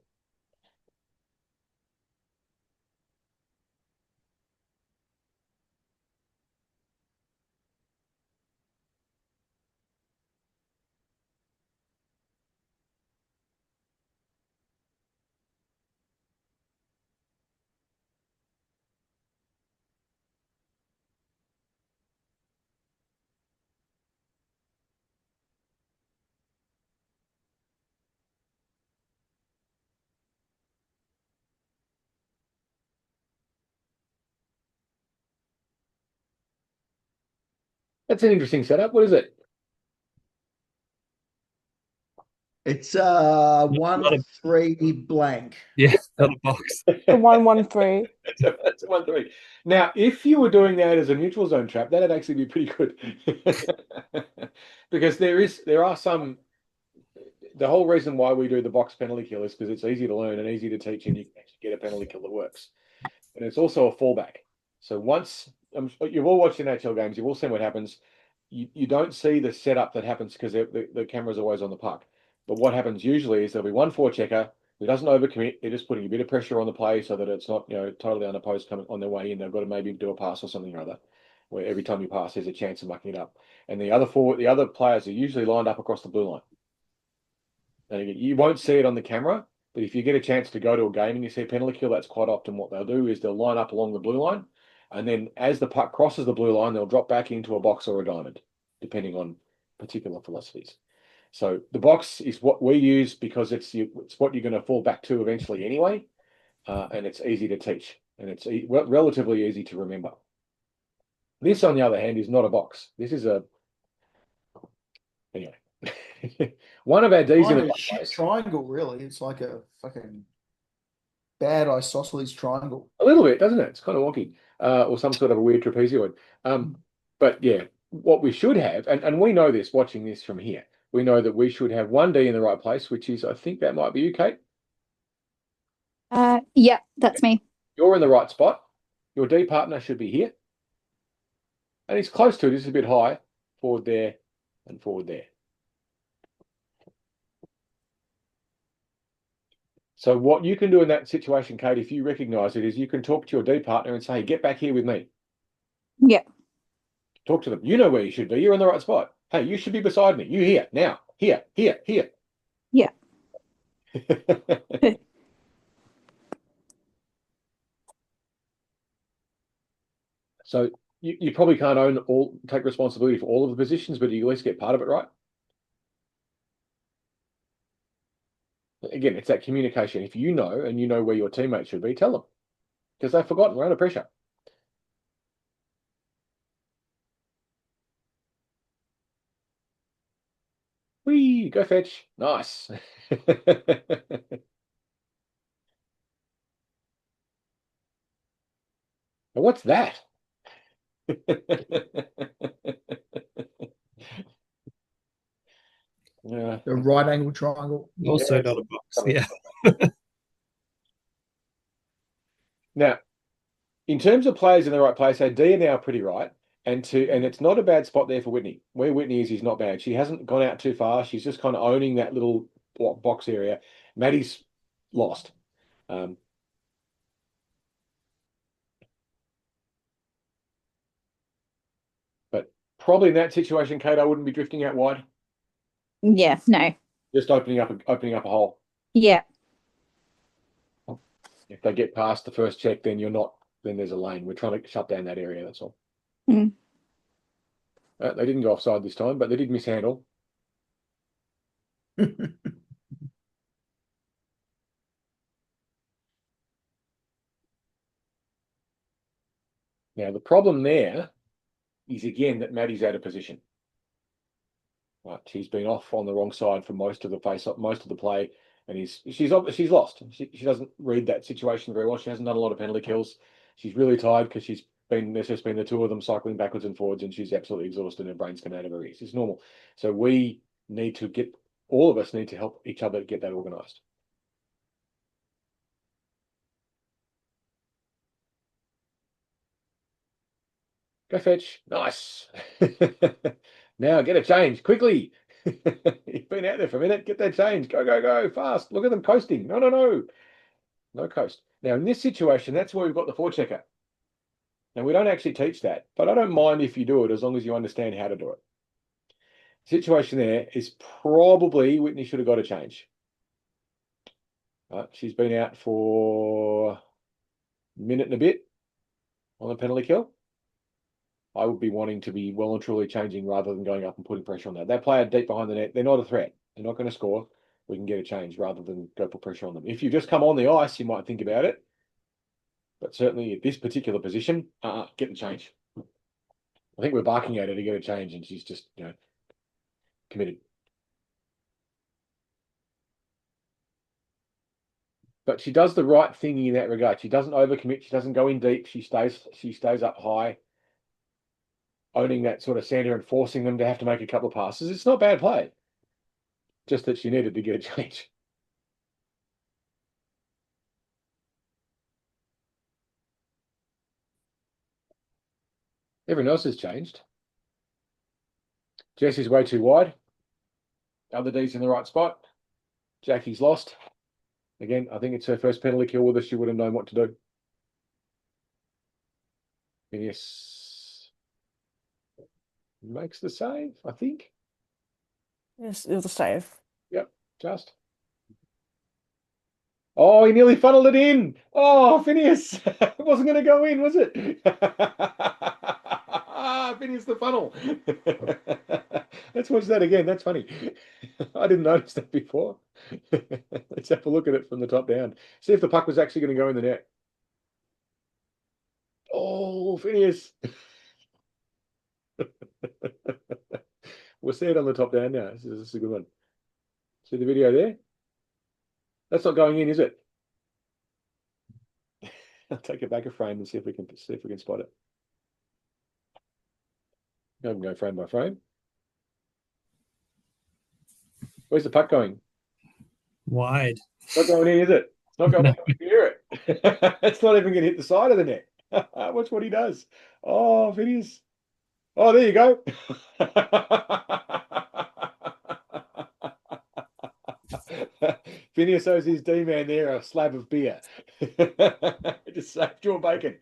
That's an interesting setup. What is it? It's 1-3 blank. Yeah, not a box. The 1-1-3. That's a 1-3. Now, if you were doing that as a neutral zone trap, that'd actually be pretty good. Because there are some. The whole reason why we do the box penalty kill is because it's easy to learn and easy to teach, and you can actually get a penalty kill that works. And it's also a fallback. So once you've all watched NHL games, you've all seen what happens. You don't see the setup that happens because the camera's always on the puck. But what happens usually is there'll be one forechecker who doesn't overcommit. They're just putting a bit of pressure on the play so that it's not totally unopposed coming on their way in. They've got to maybe do a pass or something or other, where every time you pass, there's a chance of mucking it up. And the other players are usually lined up across the blue line. And again, you won't see it on the camera, but if you get a chance to go to a game and you see a penalty kill, that's quite often what they'll do is they'll line up along the blue line. And then as the puck crosses the blue line, they'll drop back into a box or a diamond, depending on particular philosophies. So the box is what we use because it's what you're going to fall back to eventually anyway. And it's easy to teach. And it's relatively easy to remember. This, on the other hand, is not a box. This is anyway. One of our D's in the Shit triangle, really. It's like a fucking bad isosceles triangle. A little bit, doesn't it? It's kind of wonky. Or some sort of a weird trapezoid. But yeah, what we should have, and we know this watching this from here, we know that we should have one D in the right place, which is, I think that might be you, Kate. Yeah, that's me. You're in the right spot. Your D partner should be here. And he's close to it. It's a bit high. Forward there and forward there. So what you can do in that situation, Kate, if you recognise it, is you can talk to your D partner and say, get back here with me. Yeah. Talk to them. You know where you should be. You're in the right spot. Hey, you should be beside me. You here, now. Here. Yeah. So you probably can't take responsibility for all of the positions, but you at least get part of it right. again, it's that communication. If you know and you know where your teammates should be, tell them, because they've forgotten. We're under pressure. Whee, go fetch. Nice. What's that? Yeah. The right angle triangle. Also not a box. Yeah. Now, in terms of players in the right place, so D are now pretty right. And it's not a bad spot there for Whitney. Where Whitney is not bad. She hasn't gone out too far. She's just kind of owning that little box area. Maddie's lost. But probably in that situation, Kate, I wouldn't be drifting out wide. Yeah, no. Just opening up a hole. Yeah. If they get past the first check, then then there's a lane. We're trying to shut down that area, that's all. Mm. They didn't go offside this time, but they did mishandle. Now, the problem there is, again, that Maddie's out of position. Right, she's been off on the wrong side for most of the most of the play, and she's lost. She doesn't read that situation very well. She hasn't done a lot of penalty kills. She's really tired because there's just been the two of them cycling backwards and forwards, and she's absolutely exhausted and her brain's coming out of her ears. It's normal. So all of us need to help each other get that organised. Go fetch. Nice. Now get a change quickly. You've been out there for a minute. Get that change. Go, go, go. Fast. Look at them coasting. No, no, no. No coast. Now, in this situation, that's where we've got the forechecker. Now, we don't actually teach that, but I don't mind if you do it as long as you understand how to do it. The situation there is probably Whitney should have got a change. Right, she's been out for a minute and a bit on the penalty kill. I would be wanting to be well and truly changing rather than going up and putting pressure on that. That player deep behind the net, they're not a threat. They're not going to score. We can get a change rather than go put pressure on them. If you just come on the ice, you might think about it. But certainly at this particular position, get the change. I think we're barking at her to get a change, and she's just, committed. But she does the right thing in that regard. She doesn't overcommit. She doesn't go in deep. She stays up high, owning that sort of center and forcing them to have to make a couple of passes. It's not bad play. Just that she needed to get a change. Everyone else has changed. Jessie's way too wide. Other D's in the right spot. Jackie's lost. Again, I think it's her first penalty kill with us. She would have known what to do. Yes. Makes the save, I think. Yes, it was a save. Yep, just. Oh, he nearly funneled it in. Oh, Phineas. It wasn't going to go in, was it? Phineas the funnel. Let's watch that again. That's funny. I didn't notice that before. Let's have a look at it from the top down. See if the puck was actually going to go in the net. Oh, Phineas. We'll see it on the top down now. This is a good one. See the video there? That's not going in, is it? I'll take it back a frame and see if we can spot it. Go frame by frame. Where's the puck going? Wide. It's not going in, is it? It's not going near it. It's not even going to hit the side of the net. Watch what he does. Oh, Phineas. Oh, there you go. Phineas owes his D-man there a slab of beer. Just saved your bacon.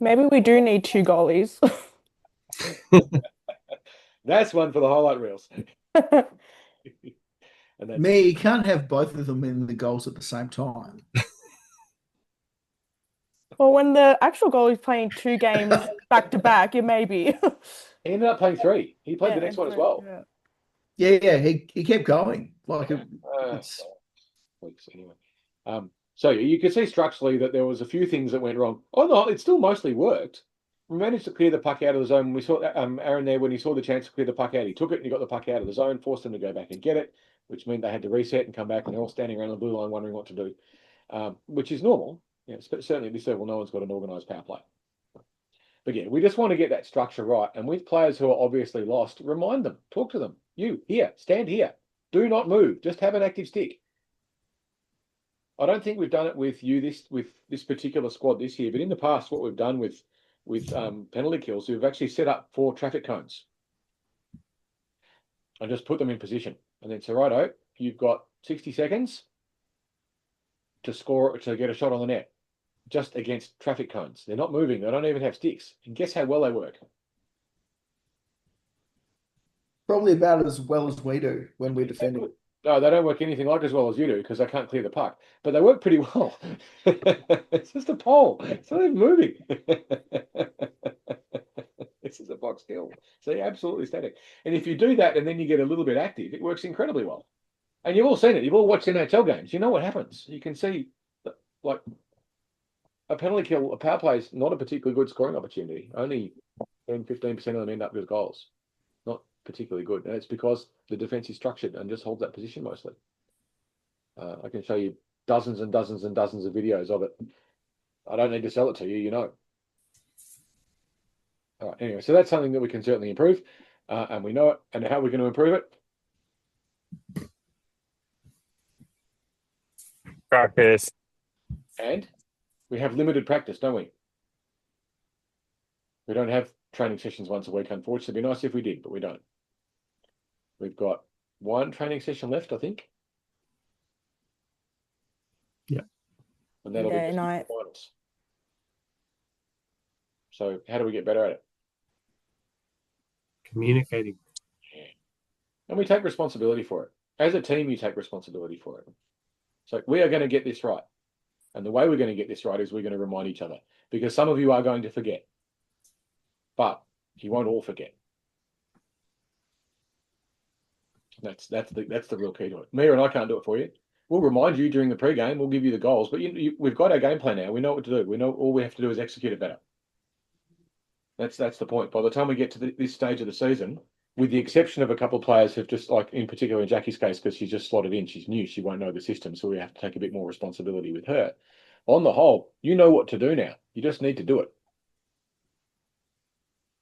Maybe we do need two goalies. That's one for the highlight reels. Me, you can't have both of them in the goals at the same time. Well, when the actual goalie's playing two games back to back, it may be. He ended up playing 3. He played the next one as well. Yeah. Yeah, he kept going. Like Uh, it's weeks anyway. So you can see structurally that there was a few things that went wrong. Oh no, it still mostly worked. We managed to clear the puck out of the zone. We saw Aaron there when he saw the chance to clear the puck out. He took it and he got the puck out of the zone, forced them to go back and get it, which meant they had to reset and come back, and they're all standing around the blue line wondering what to do, which is normal. Yeah, certainly at this level, no one's got an organised power play. But yeah, we just want to get that structure right. And with players who are obviously lost, remind them, talk to them. You, here, stand here. Do not move. Just have an active stick. I don't think we've done it with this particular squad this year, but in the past, what we've done with penalty kills, we've actually set up 4 traffic cones and just put them in position. And then say, righto, you've got 60 seconds to score, to get a shot on the net, just against traffic cones. They're not moving. They don't even have sticks. And guess how well they work? probably about as well as we do when we're defending. No, they don't work anything like as well as you do because they can't clear the puck. But they work pretty well. It's just a pole. It's not even moving. This is a box kill. So you're absolutely static. And if you do that and then you get a little bit active, it works incredibly well. And you've all seen it. You've all watched NHL games. You know what happens. You can see that, like, a penalty kill, a power play is not a particularly good scoring opportunity. Only 10-15% of them end up with goals. Not particularly good. And it's because the defense is structured and just holds that position mostly. I can show you dozens and dozens and dozens of videos of it. I don't need to sell it to you, you know. All right, anyway, so that's something that we can certainly improve, and we know it. And how we're going to improve it? Practice. And we have limited practice, don't we? We don't have training sessions once a week, unfortunately. It'd be nice if we did, but we don't. We've got 1 training session left, I think. Yeah. And that'll be just the finals. So how do we get better at it? Communicating. And we take responsibility for it. As a team, you take responsibility for it. So we are going to get this right. And the way we're going to get this right is we're going to remind each other. Because some of you are going to forget. But you won't all forget. That's the real key to it. Mia and I can't do it for you. We'll remind you during the pre-game. We'll give you the goals. But we've got our game plan now. We know what to do. We know all we have to do is execute it better. That's the point. By the time we get to this stage of the season, with the exception of a couple of players who've just, like in particular in Jackie's case, because she's just slotted in, she's new, she won't know the system, so we have to take a bit more responsibility with her. On the whole, you know what to do now. You just need to do it.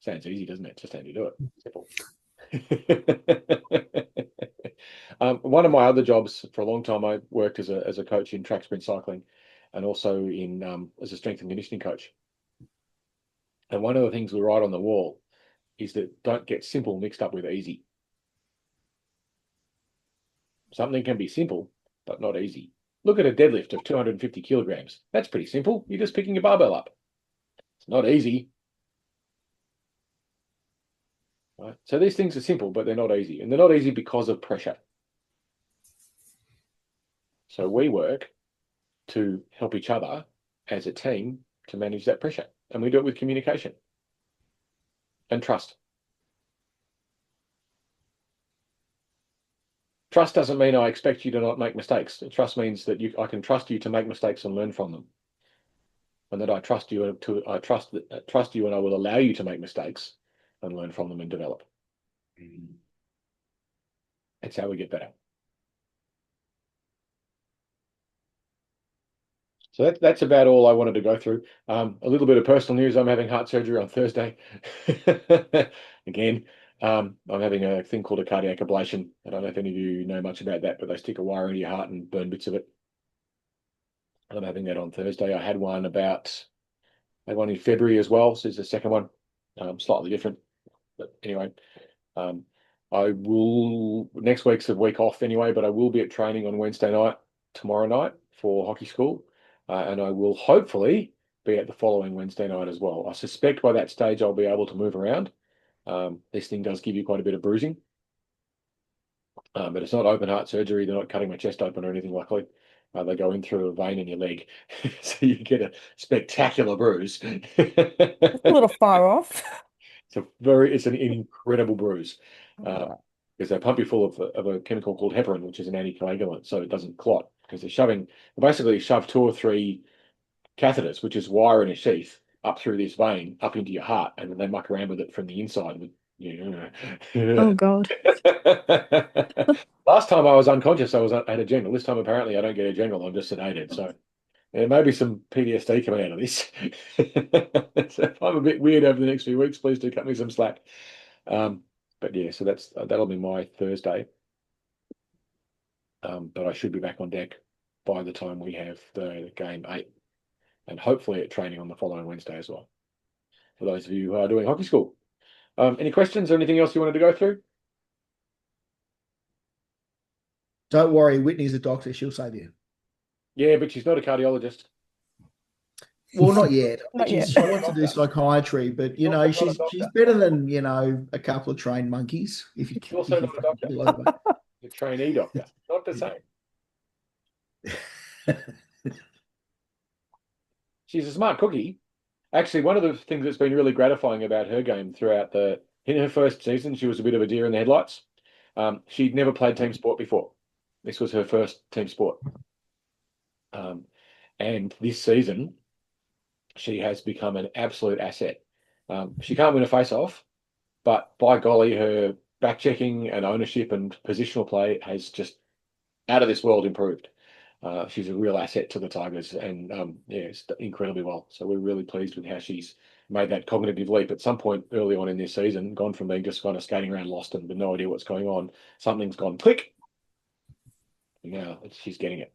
Sounds easy, doesn't it? Just need to do it. Simple. One of my other jobs for a long time, I worked as a coach in track sprint cycling, and also in as a strength and conditioning coach. And one of the things we write on the wall is that don't get simple mixed up with easy. Something can be simple, but not easy. Look at a deadlift of 250 kilograms. That's pretty simple. You're just picking a barbell up. It's not easy. Right? So these things are simple, but they're not easy. And they're not easy because of pressure. So we work to help each other as a team to manage that pressure. And we do it with communication and trust. Trust doesn't mean I expect you to not make mistakes. Trust means that I can trust you to make mistakes and learn from them. And that I trust you trust you and I will allow you to make mistakes and learn from them and develop. That's how we get better. So that's about all I wanted to go through. A little bit of personal news. I'm having heart surgery on Thursday. Again, I'm having a thing called a cardiac ablation. I don't know if any of you know much about that, but they stick a wire into your heart and burn bits of it. I'm having that on Thursday. I had one in February as well. So it's the second one, slightly different. But anyway, next week's a week off anyway, but I will be at training on Wednesday night, tomorrow night for hockey school. And I will hopefully be at the following Wednesday night as well. I suspect by that stage I'll be able to move around. This thing does give you quite a bit of bruising. But it's not open heart surgery. They're not cutting my chest open or anything, luckily. They go in through a vein in your leg. So you get a spectacular bruise. It's a little far off. It's an incredible bruise. because they pump you full of a chemical called heparin, which is an anticoagulant, so it doesn't clot. Because they basically shove 2 or 3 catheters, which is wire in a sheath, up through this vein, up into your heart, and then they muck around with it from the inside. Oh God. Last time I was unconscious, I had a general. This time, apparently, I don't get a general. I'm just sedated. So there may be some PTSD coming out of this. So if I'm a bit weird over the next few weeks, please do cut me some slack. But yeah, so that'll be my Thursday. But I should be back on deck by the time we have the game 8, and hopefully at training on the following Wednesday as well. For those of you who are doing hockey school, any questions or anything else you wanted to go through? Don't worry, Whitney's a doctor. She'll save you. Yeah, but she's not a cardiologist. Well, not yet. Not yet. She wants to do psychiatry, but Not a she's doctor. better than a couple of trained monkeys. If you She's also not a doctor. A trainee doctor. Not the same. She's a smart cookie. Actually, one of the things that's been really gratifying about her game throughout in her first season, she was a bit of a deer in the headlights. She'd never played team sport before. This was her first team sport. And this season, she has become an absolute asset. She can't win a face-off, but by golly, her back-checking and ownership and positional play has just out of this world improved. She's a real asset to the Tigers, and it's incredibly well. So we're really pleased with how she's made that cognitive leap at some point early on in this season, gone from being just kind of skating around lost and with no idea what's going on. Something's gone click. And now she's getting it.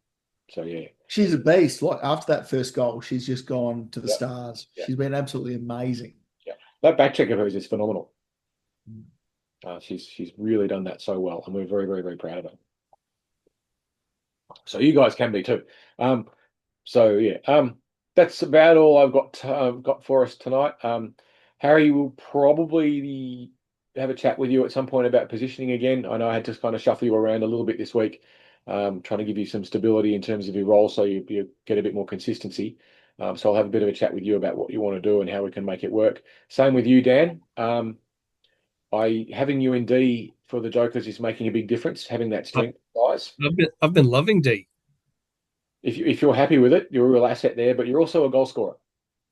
So yeah, she's a beast. Like after that first goal, she's just gone to the stars. Yep. She's been absolutely amazing. Yeah, that back check of hers is phenomenal. She's really done that so well, and we're very, very, very proud of her. So you guys can be too. So yeah, that's about all I've got for us tonight. Harry will probably have a chat with you at some point about positioning again. I know I had to kind of shuffle you around a little bit this week, trying to give you some stability in terms of your role, so you get a bit more consistency. So I'll have a bit of a chat with you about what you want to do and how we can make it work. Same with you, Dan. Having you in D for the Jokers is making a big difference. Having that strength size. I've been loving D. If you're happy with it, you're a real asset there, but you're also a goal scorer.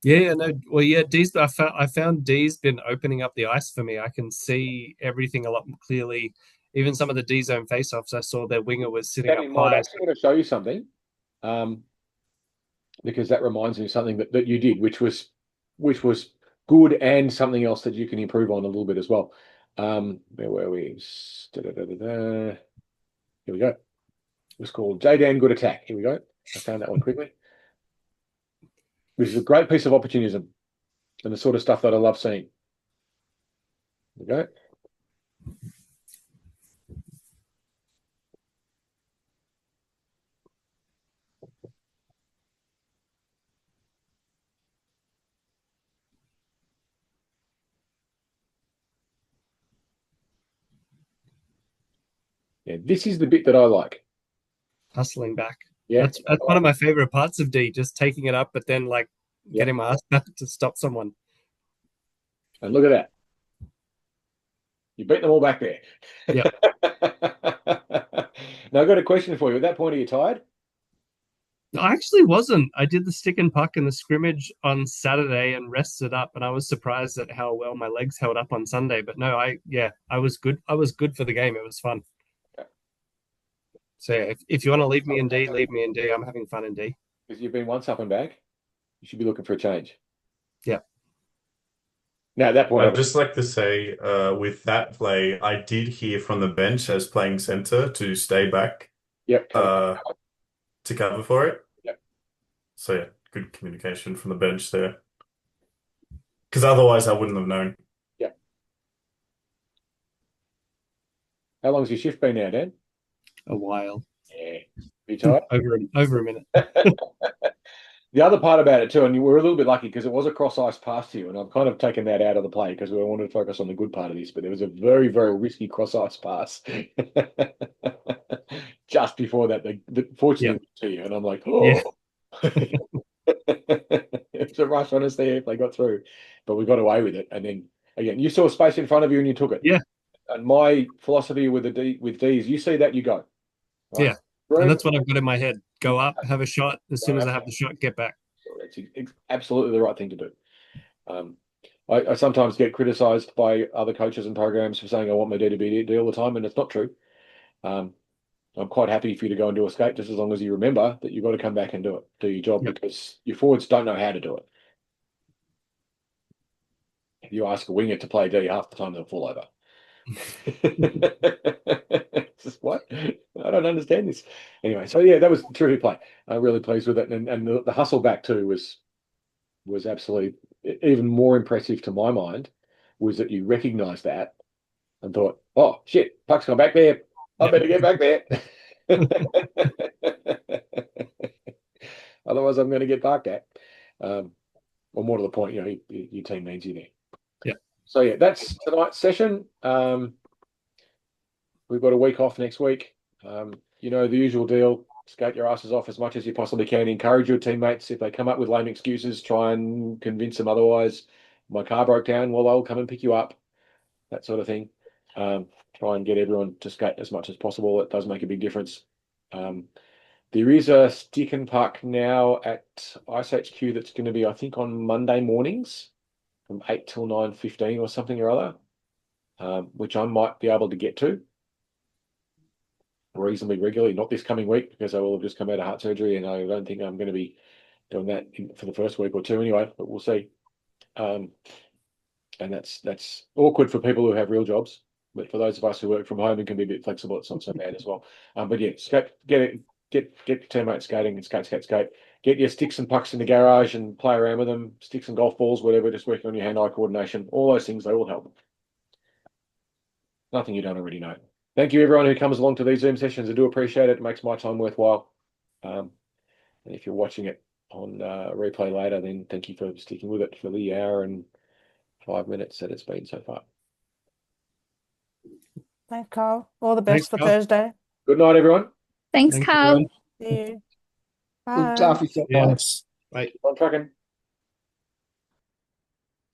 Yeah, no, well, yeah, D's. I found D's been opening up the ice for me. I can see everything a lot more clearly. Even some of the D zone faceoffs, I saw their winger was sitting up high. I actually want to show you something, because that reminds me of something that you did, which was good, and something else that you can improve on a little bit as well. Where were we? Here we go. It was called J-Dan Good Attack. Here we go. I found that one quickly. Which is a great piece of opportunism and the sort of stuff that I love seeing. Here we go. Yeah, this is the bit that I like. Hustling back. Yeah, that's one of my favorite parts of D, just taking it up, but then getting my ass back to stop someone. And look at that. You beat them all back there. Yeah. Now I've got a question for you. At that point, are you tired? I actually wasn't. I did the stick and puck in the scrimmage on Saturday and rested up, and I was surprised at how well my legs held up on Sunday. But no, I was good. I was good for the game. It was fun. Okay. So yeah, if you want to leave me in D, leave me in D. I'm having fun in D. Because you've been once up and back, you should be looking for a change. Yeah. Now at that point, I'd just like to say, with that play, I did hear from the bench as playing center to stay back. Yep. To cover for it. Yep. So yeah, good communication from the bench there. Because otherwise I wouldn't have known. Yep. How long's your shift been now, Dan? A while. Yeah. Be tired? Over a minute. The other part about it too, and we're a little bit lucky because it was a cross ice pass to you, and I've kind of taken that out of the play because we wanted to focus on the good part of this, but there was a very, very risky cross ice pass just before that. Fortunately, to you, and I'm like, oh, yeah. It's a rush on us there if they got through, but we got away with it. And then again, you saw space in front of you and you took it. Yeah, And my philosophy with these, you see that, you go. Right? Yeah. And that's what I've got in my head. Go up, have a shot. As soon as I have the shot, get back. It's absolutely the right thing to do. I sometimes get criticized by other coaches and programs for saying I want my D to be D all the time, and it's not true. I'm quite happy for you to go and do a skate, just as long as you remember that you've got to come back and do your job, because your forwards don't know how to do it. If you ask a winger to play D, half the time they'll fall over. Just what? I don't understand this. Anyway, so yeah, that was a terrific play. I'm really pleased with it, and the hustle back too was absolutely even more impressive to my mind. Was that you recognised that and thought, oh shit, puck's gone back there. I better get back there. Otherwise, I'm going to get barked at. Or more to the point, your team needs you there. Yeah. So yeah, that's tonight's session. We've got a week off next week. The usual deal. Skate your asses off as much as you possibly can. Encourage your teammates. If they come up with lame excuses, try and convince them otherwise. My car broke down. Well, I'll come and pick you up. That sort of thing. Try and get everyone to skate as much as possible. It does make a big difference. There is a stick and puck now at iceHQ that's going to be, I think, on Monday mornings from 8 till 9:15 or something or other, which I might be able to get to reasonably regularly. Not this coming week, because I will have just come out of heart surgery, and I don't think I'm going to be doing that for the first week or two anyway, but we'll see. And that's awkward for people who have real jobs. But for those of us who work from home and can be a bit flexible, it's not so bad as well. But yeah, get your teammates skating and skate. Get your sticks and pucks in the garage and play around with them. Sticks and golf balls, whatever. Just working on your hand-eye coordination. All those things, they all help. Nothing you don't already know. Thank you, everyone who comes along to these Zoom sessions. I do appreciate it. It makes my time worthwhile. And if you're watching it on replay later, then thank you for sticking with it for the hour and 5 minutes that it's been so far. Thanks, Carl. All the best for Carl. Thursday. Good night, everyone. Thanks, Thanks, Carl. everyone. See you. Look Bye. after yourself. Yeah. Thanks. Right. On trucking.